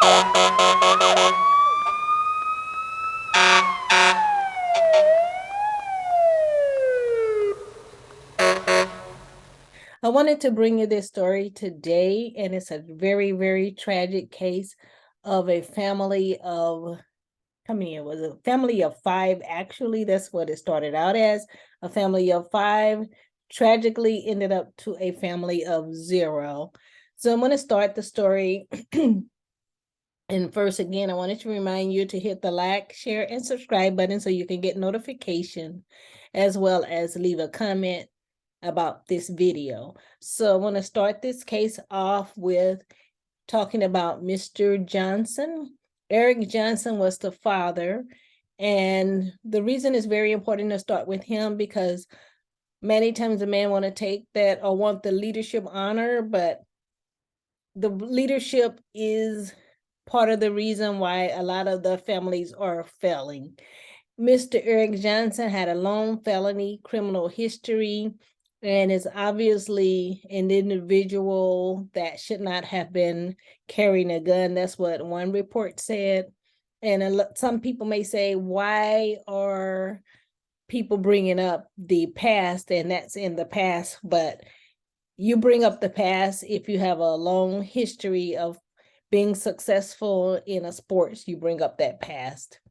I wanted to bring you this story today, and it's a very, very tragic case of a family of, how many it was? A family of five, actually. That's what it started out as. A family of five tragically ended up to a family of zero. So I'm going to start the story. And first, again, I wanted to remind you to hit the like, share, and subscribe button so you can get notification, as well as leave a comment about this video. So I want to start this case off with talking about Mr. Johnson. Eric Johnson was the father, and the reason it's very important to start with him because many times the man want to take that or want the leadership honor, but the leadership is part of the reason why a lot of the families are failing. Mr. Eric Johnson had a long felony criminal history and is obviously an individual that should not have been carrying a gun. That's what one report said. And some people may say, why are people bringing up the past? And that's in the past, but you bring up the past if you have a long history of being successful in a sports, you bring up that past.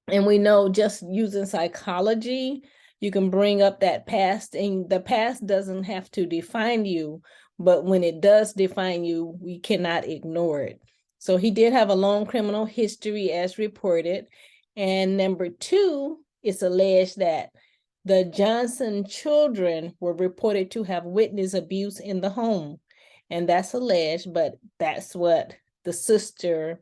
And we know just using psychology, you can bring up that past, and the past doesn't have to define you, but when it does define you, we cannot ignore it. So he did have a long criminal history as reported. And number two, it's alleged that the Johnson children were reported to have witnessed abuse in the home. And that's alleged, but that's what the sister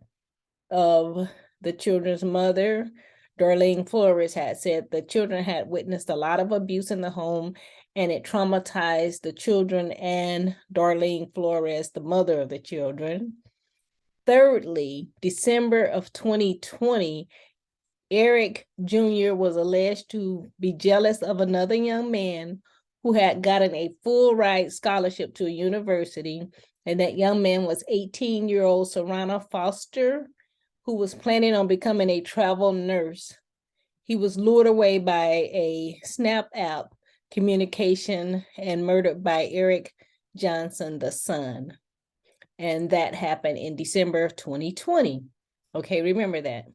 of the children's mother, Darlene Flores, had said. The children had witnessed a lot of abuse in the home, and it traumatized the children and Darlene Flores, the mother of the children. Thirdly, December of 2020, Eric Jr. was alleged to be jealous of another young man who had gotten a full ride scholarship to a university, and that young man was 18-year-old Serana Foster, who was planning on becoming a travel nurse. He was lured away by a Snap app communication and murdered by Eric Johnson, the son. And that happened in December of 2020. Okay, remember that.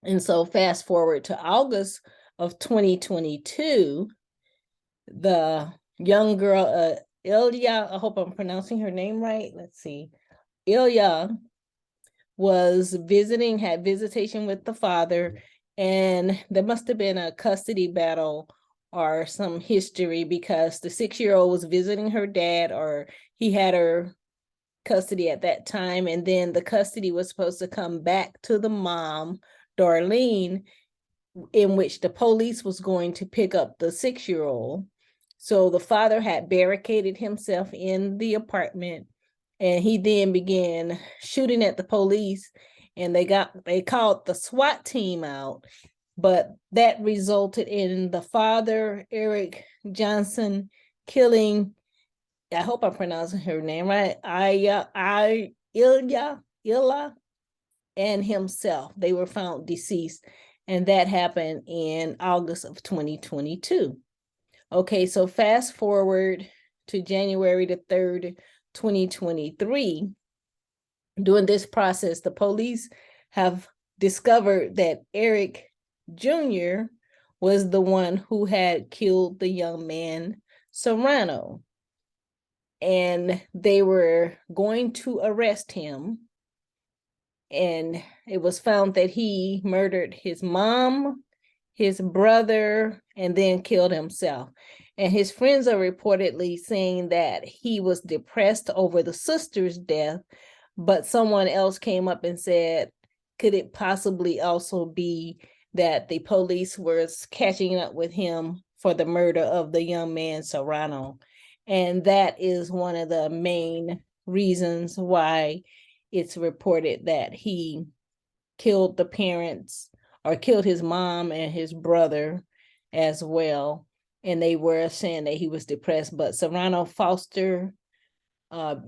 And so fast forward to August of 2022, the young girl, Ilya, I hope I'm pronouncing her name right. Let's see. Ilya was visiting, had visitation with the father, and there must have been a custody battle or some history because the 6-year-old was visiting her dad, or he had her custody at that time, and then the custody was supposed to come back to the mom, Darlene, in which the police was going to pick up the 6-year-old. So the father had barricaded himself in the apartment, and he then began shooting at the police, and they called the SWAT team out, but that resulted in the father, Eric Johnson, killing, I hope I'm pronouncing her name right, Ilya, and himself. They were found deceased, and that happened in August of 2022. Okay, so fast forward to January the 3rd, 2023. During this process, the police have discovered that Eric Jr. was the one who had killed the young man, Serano. And they were going to arrest him. And it was found that he murdered his mom, his brother, and then killed himself. And his friends are reportedly saying that he was depressed over the sister's death, but someone else came up and said, could it possibly also be that the police was catching up with him for the murder of the young man, Serano? And that is one of the main reasons why it's reported that he killed the parents, or killed his mom and his brother as well. And they were saying that he was depressed, but Serano Foster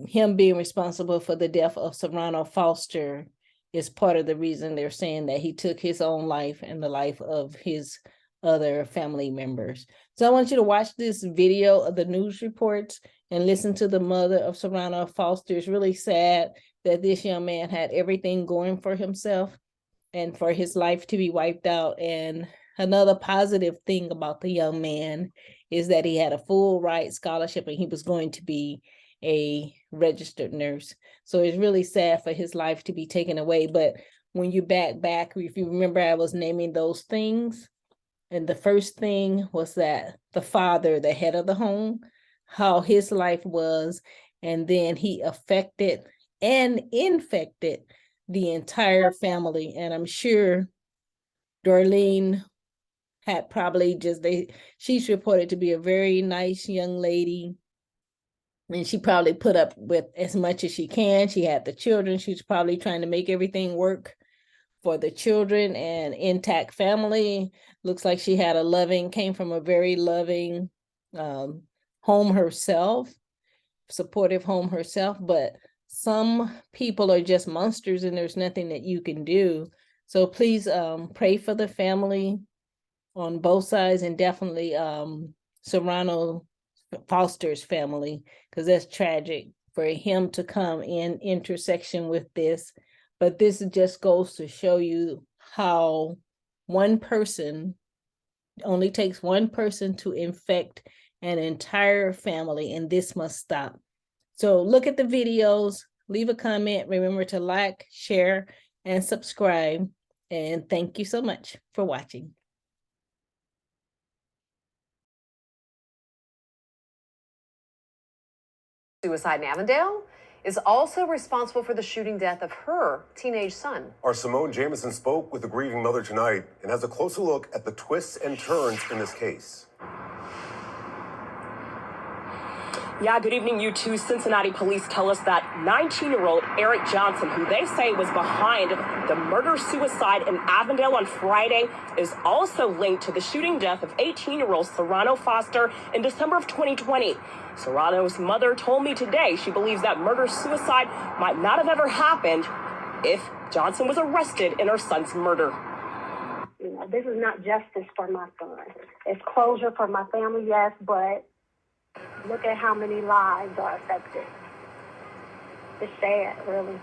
him being responsible for the death of Serano Foster is part of the reason they're saying that he took his own life and the life of his other family members. So I want you to watch this video of the news reports and listen to the mother of Serano Foster. It's really sad that this young man had everything going for himself and for his life to be wiped out. And another positive thing about the young man is that he had a full ride scholarship and he was going to be a registered nurse. So it's really sad for his life to be taken away. But when you back, if you remember, I was naming those things. And the first thing was that the father, the head of the home, how his life was, and then he affected and infected the entire family. And I'm sure Darlene had probably she's reported to be a very nice young lady. And she probably put up with as much as she can. She had the children. She's probably trying to make everything work for the children and intact family. Looks like she had came from a very loving home herself, supportive home herself, but some people are just monsters and there's nothing that you can do. So please pray for the family on both sides, and definitely Serano Foster's family, because that's tragic for him to come in intersection with this. But this just goes to show you how one person, only takes one person to infect an entire family, and this must stop. So look at the videos, leave a comment, remember to like, share, and subscribe. And thank you so much for watching. Suicide in Avondale is also responsible for the shooting death of her teenage son. Our Simone Jamison spoke with the grieving mother tonight and has a closer look at the twists and turns in this case. Yeah, good evening, you two. Cincinnati police tell us that 19-year-old Eric Johnson, who they say was behind the murder-suicide in Avondale on Friday, is also linked to the shooting death of 18-year-old Serano Foster in December of 2020. Serrano's mother told me today she believes that murder-suicide might not have ever happened if Johnson was arrested in her son's murder. You know, this is not justice for my son. It's closure for my family, yes, but look at how many lives are affected. It's sad, really.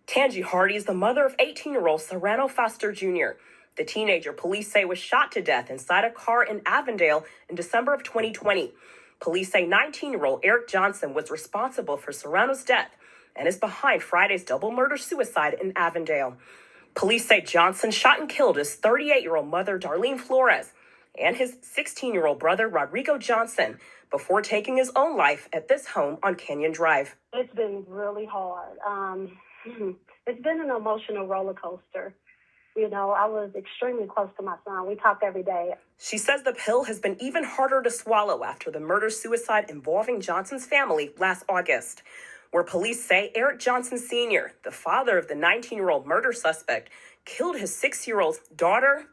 Tangi Hardy is the mother of 18-year-old Serano Foster Jr. The teenager, police say, was shot to death inside a car in Avondale in December of 2020. Police say 19-year-old Eric Johnson was responsible for Serrano's death and is behind Friday's double murder-suicide in Avondale. Police say Johnson shot and killed his 38-year-old mother, Darlene Flores, and his 16-year-old brother, Rodrigo Johnson, before taking his own life at this home on Canyon Drive. It's been really hard. It's been an emotional roller coaster. You know, I was extremely close to my son. We talked every day. She says the pill has been even harder to swallow after the murder-suicide involving Johnson's family last August, where police say Eric Johnson Sr., the father of the 19-year-old murder suspect, killed his 6-year-old daughter,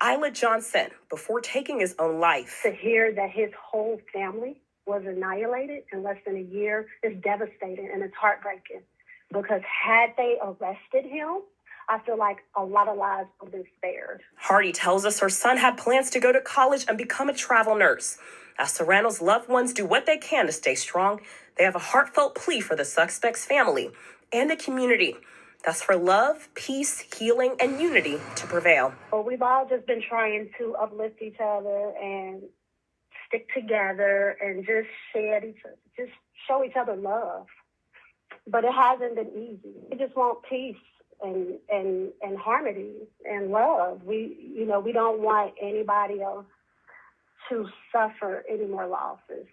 Isla Johnson, before taking his own life. To hear that his whole family was annihilated in less than a year is devastating, and it's heartbreaking. Because had they arrested him, I feel like a lot of lives would have been spared. Hardy tells us her son had plans to go to college and become a travel nurse. As Serrano's loved ones do what they can to stay strong, they have a heartfelt plea for the suspect's family and the community. That's for love, peace, healing, and unity to prevail. Well, we've all just been trying to uplift each other and stick together and just show each other love. But it hasn't been easy. We just want peace and harmony and love. We don't want anybody else to suffer any more losses.